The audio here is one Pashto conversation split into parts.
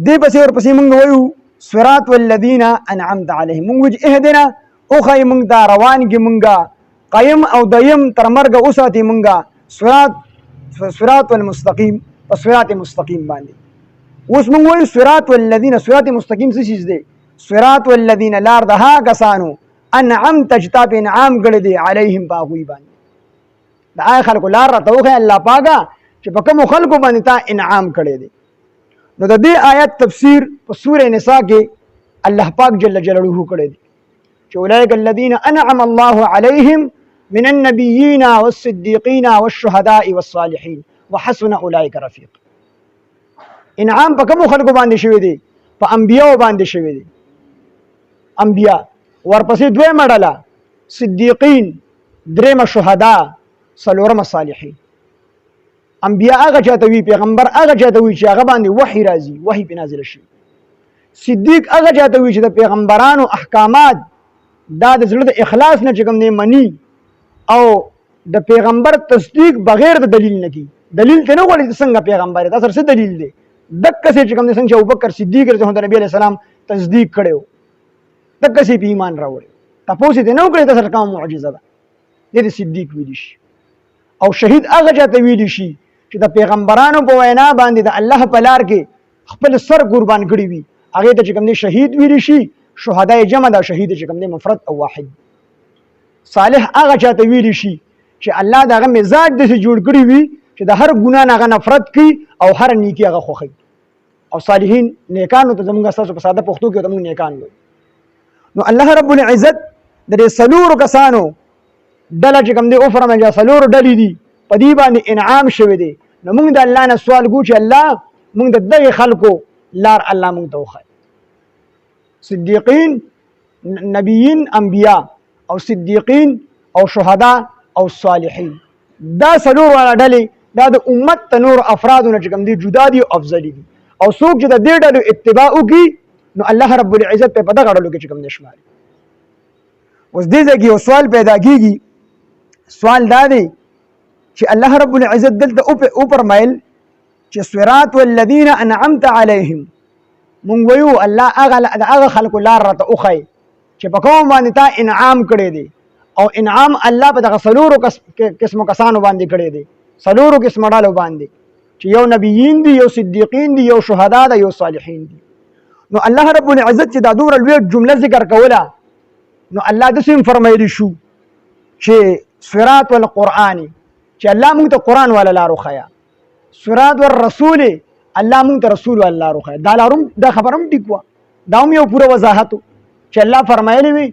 دې پسې ورپسې موږ وایو صراط والذین انعمت علیهم، موږ وایو اهدنا اوښایې موږ ته روان کې موږ قیم او دیم تر مرګه وساتې موږ صراط والمستقیم په صراط مستقیم باندې. اوس موږ وایو صراط والذین، صراط مستقیم څه چیز دی؟ صراط والذین لار د هغه کسانو انعمت چې تا په انعام کړی دی علیهم په هغوی باندې. د هغه خلکو لار راته وښیه الله پاکه چې په کومو خلکو باندې تا انعام کړی دی. نو د دې آیت تفسیر په سورې نساء کې الله پاک جل جلاله کړی دی چې اولئک الذین انعم الله علیهم من النبیین والصدیقین والشهداء والصالحین وحسن اولئک رفیق. انعام په کومو خلکو باندې شوی دی؟ په انبیاء باندې شوی دی. انبیاء، ورپسې دویمه ډله صدیقین، درېمه شهدا، څلورمه صالحین. انبیاء هغه چاته وي، پیغمبر هغه چاته وي چې هغه باندې وحی راځي، وحی پې نازله شي. صدیق هغه چاته وي چې د پیغمبرانو احکامات دا د زړه د اخلاص نه چې کوم دی مني او د پیغمبر تصدیق بغیر د دلیل نه کوي. دلیل ته نه غواړي چې څنګه پیغمبر دی، دا سره څه دلیل دی؟ دقسې چې کوم دی څنګه چې ابوبکر صدیق رضی الله عنه د نبي علیه السلام تصدیق کړی و، دقسې په ایمان راوړی. تپوس یې نه وکړی تا سره کومه معجزه ده، دې ته صدیق ویلی شي. او شهید هغه چاته ویلی شي چې د پیغمبرانو په وینا باندې د الله په لار کې خپل سر قربان کړی وي، هغې ته چې کوم دی شهید ویلی شي. شهدا جمع ده، شهید چې کوم دی مفرد او واحد. صالح هغه چاته ویلی شي چې الله د هغه مزاج داسې جوړ کړی وي چې د هر ګناه نه هغه نفرت کوي او هر نیکي هغه خوښوي. او صالحین نیکانو ته زموږ ستاسو په ساده پښتو کې ورته موږ نیکان وایو. نو الله رب العزت د دې څلورو کسانو ډله چې کوم دی وفرمایل چې څلورو ډلې دي په دې باندې انعام شوی دی. نو موږ د الله نه سوال کوو چې الله موږ د دغې خلکو لار الله موږ ته وښایي. صدیقین، نبیین، انبیاء او صدیقین او شهدا او صالحین، دا څلور واړه ډلې دا د امت ته نور افرادو نه چې کوم دي جدا دي او افضلي دي. او څوک چې د دې ډلو اتباع وکړي نو الله رب العزت په دغه ډلو کې چې کوم دی شماري. اوس دې ځای کې یو سوال پیدا کېږي. سوال دا دی چې الله رب العزت دلته وفرمایل چې صراط والذین انعمت علیهم، مونږ وایو الله هغه خلکو لار راته وښایي چې په کوم باندې تا انعام کړی دی. او انعام الله په دغه څلورو قسمو کسانو باندې کړی دی، څلورو قسمو ډلو باندې چې یو نبیین دي، یو صدیقین دي، یو شهدا ده، یو صالحین دي. نو الله رب العزت چې دا دومره لویه جمله ذکر کوله نو الله داسې هم فرمایلی شو چې صراط والقرآن، چې الله موږ ته قرآن والا لار وښیه. صراط والرسول، الله موږ ته رسول والا لار وښیه. دا خبره هم ټیک وه، دا هم یو پوره وضاحت و چې الله فرمایلی وي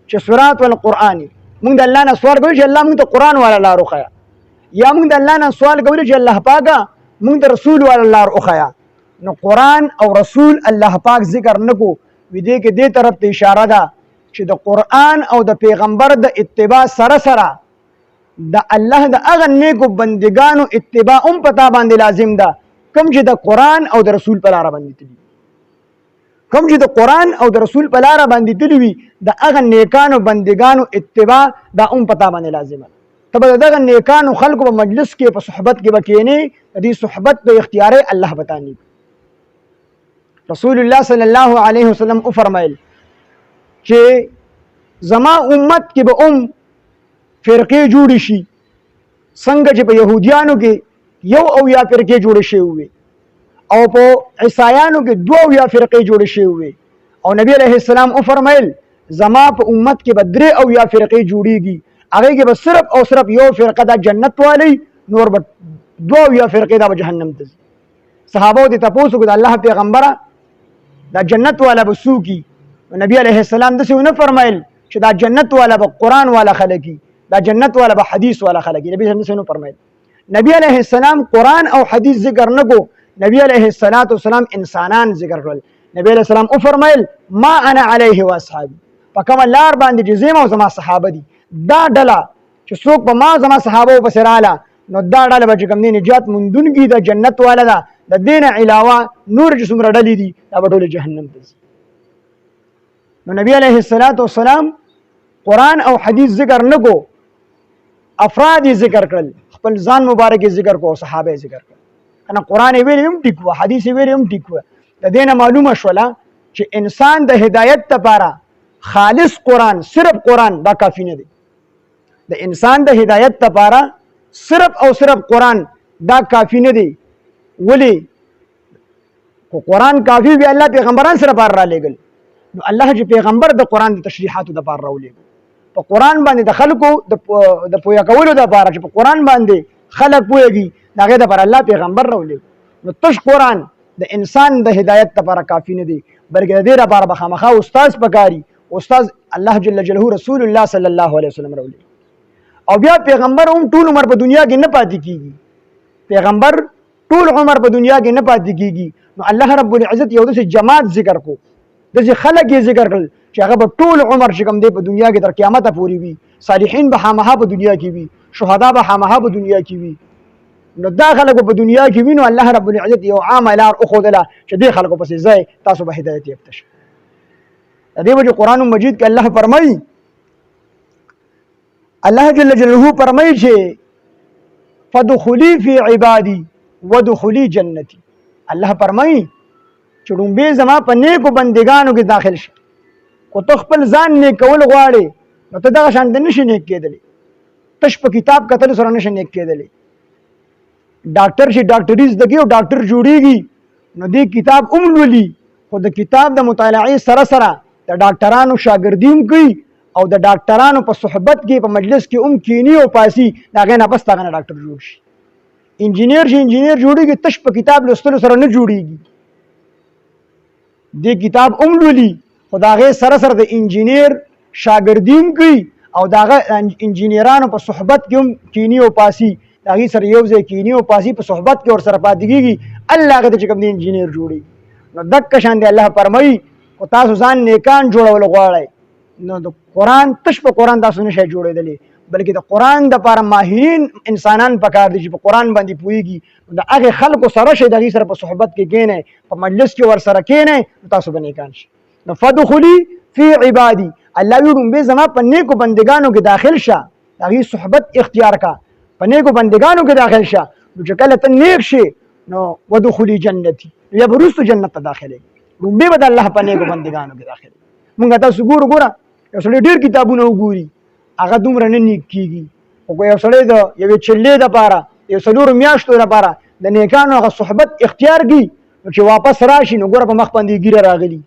چې صراط والقرآن، موږ د الله نه سوال کوو چې الله موږ ته قرآن والا لار وښیه، یا موږ د الله نه سوال کوو چې الله پاکه موږ ته رسول والا لار وښیه. نو قرآن او رسول الله پاک ذکر نه کو وي. دې کې دې طرف ته اشاره ده چې د قرآن او د پیغمبر د اتباع سره سره د الله د هغه نیکو بندګانو اتباع هم پتا باندې لازم ده کوم چې د قرآن او د رسول په لاره باندې تلي. کوم چې د قرآن او د رسول په لاره باندې تلي وي د هغه نیکانو بندګانو اتباع دا هم پتا باندې لازمه ده. ته به د دغه نیکانو خلکو په مجلس کې په صحبت کې به کښېنې، د دې صحبت د اختیارې الله به تاني. رسول الله صلی الله علیه وسلم وفرمایل چې زما امت کې به فرقې جوړې شي څنګه چې په یهودیانو کې 1 فرقې جوړې شوې وي او په عیسایانو کې 2 فرقې جوړې شوې وي. او نبی علیه السلام وفرمایل زما په امت کې به 3 فرقې جوړېږي، هغې کې به صرف او صرف 1 فرقه دا جنت والی، نور به 2 فرقې دا به جهنم ته ځي. صحابو دې تپوس وکړو د الله پیغمبره دا جنت والا به څوک وي؟ نبی علیه السلام داسې ونه فرمایل چې دا جنت والا به قرآن والا خلک وي، دا جنت والا به حدیث والا خلک وي. نبی صلی الله علیه وسلم فرمایل. نبی علیه السلام قرآن او حدیث ذکر نه کو، نبی علیه السلام انسانان ذکر کړل. نبی علیه السلام وفرمایل ما انا علیه واصحابي، په کومه لار باندې چې زه او زما صحابه دي. دا ډله چې څوک په ما زما صحابه پسې راله نو دا ډله به چې کوم دی نجات موندونکي د جنت والا ده. د دې نه علاوه نور چې څومره ډلې دي دا به ټولې جهنم ته ځي. نو نبی علیه السلام قرآن او حدیث ذکر نه کو، افراد یې ذکر کړل، خپل ځان مبارک یې ذکر کو او صحابه یې ذکر کړل. کنه قرآن یې ویلي هم ټیک وه، حدیث یې ویلي هم ټیک وه، د دې نه معلومه شوله چې انسان د هدایت لپاره خالص قرآن صرف قرآن دا کافی نه دی. د انسان د هدایت لپاره صرف او صرف قرآن دا کافی نه دی. ولی خو قرآن کافی وی الله پیغمبران سره پار را لېږل، نو الله چې پیغمبر د قرآن د تشریحاتو د پار راولېږو په قرآن باندې د خلکو د پوهه کولو دپاره چې په قرآن باندې خلک پوهېږي د هغې دپاره الله پیغمبر راولېږو. نو تش قرآن د انسان د هدایت لپاره کافي نه دی، بلکې د دې لپاره به خامخا استاذ پکاري. استاذ الله جل جلاله رسول الله صلی الله علیه وسلم راولېږي. او بیا پیغمبر هم ټول عمر په دنیا کې نه پاتې کېږي، پیغمبر ټول عمر په دنیا کې نه پاتې کېږي. نو الله رب العزت یو داسې جماعت ذکر کو، داسې خلک یې ذکر کړل چې هغه به ټول عمر چې کوم دی په دنیا کې تر قیامته پورې وي. صالحین به خامخا په دنیا کې وي، شهدا به خامخا په دنیا کې وي. نو دا خلک په دنیا کې وي، نو الله رب العزت یو عامه لار وښودله چې دې خلکو پسې ځئ تاسو به هدایت یافته شئ. د دې وجې قرآن مجید کې الله فرمایي، الله جل جلاله فرمایي چې فدخلی فی عبادی ودخلی جنتی. الله فرمایي چې ډومبې زما په نیکو بندګانو کې داخل شي. خو ته خپل ځان نیک کول غواړې نو ته دغه شان نشي نیک کېدلی، تش په کتاب کتلو سره نشي نیک کېدلی. ډاکټر شي ډاکټري زده کوي او ډاکټر جوړېږي، نو دې کتاب هم لولي، خو د کتاب د مطالعې سره سره د ډاکټرانو شاګردي هم کوي او د ډاکټرانو په صحبت کې په مجلس کې هم کینی او پاسي، د هغې نه بس د هغه نه ډاکټر جوړ شي. انجینیر شي انجینیر جوړېږي، تش په کتاب لوستلو سره نه جوړېږي. دې کتاب هم لولي خو د هغې سره سره د انجینیر شاګردي هم کوي او د هغه انجینیرانو په صحبت کې هم کینی او پاسي، د هغې سره یو ځای کینی او پاسي په صحبت کې ورسره پاتې کېږي، الله هغې ته چې کوم دی انجینیر جوړېږي. نو دقه شان دی الله فرمایي خو تاسو ځان نیکان جوړول غواړئ نو د قرآن تش په قرآن تاسو نشئ جوړېدلی، بلکې د قرآن دپاره ماهرین انسانان پکار دي چې په قرآن باندې پوهېږي. د هغې خلکو سره شئ، د هغې سره په صحبت کې کښېنئ، په مجلس کې ورسره کښېنئ، نو تاسو به نیکان شئ. نو فدخلي فی عبادي، الله وی ډومبې زما په نیکو بندګانو کې داخل شه، د هغې صحبت اختیار کا، په نیکو بندګانو کې داخل شه. نو چې کله ته نیک شې نو ودخلي جنتي، یا به وروستو جنت ته داخلېږي، ډومبې به د الله په نیکو بندګانو کې داخلېږي. مونږ تاسو ګوره یو سړی ډېر کتابونه وګوري هغه دومره نه نیک کېږي، خو یو سړی د یوې چلې دپاره یو څلورو میاشتو دپاره د نیکانو هغه صحبت اختیار کړي، نو چې واپس راشي نو ګوره په مخ باندې ګیره راغلي،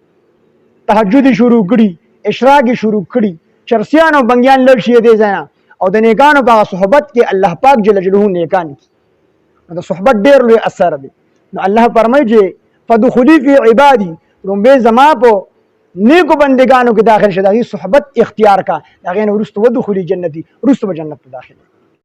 تهجد یې شروع کړي، اشراق یې شروع کړي، چرسیان او بنګیان لږ شي دې ځای نه، او د نیکانو په هغه صحبت کې الله پاک جل جلاله نیکان کړي. نو د صحبت ډېر لوی اثر دی. نو الله فرمایي چې فدخلي فی عبادي، ډومبې زما په نیکو بندگانو کې داخل شه، د هغې صحبت اختیار کا، د هغې نه وروسته ودخلي جنتي، وروسته به جنت ته داخل.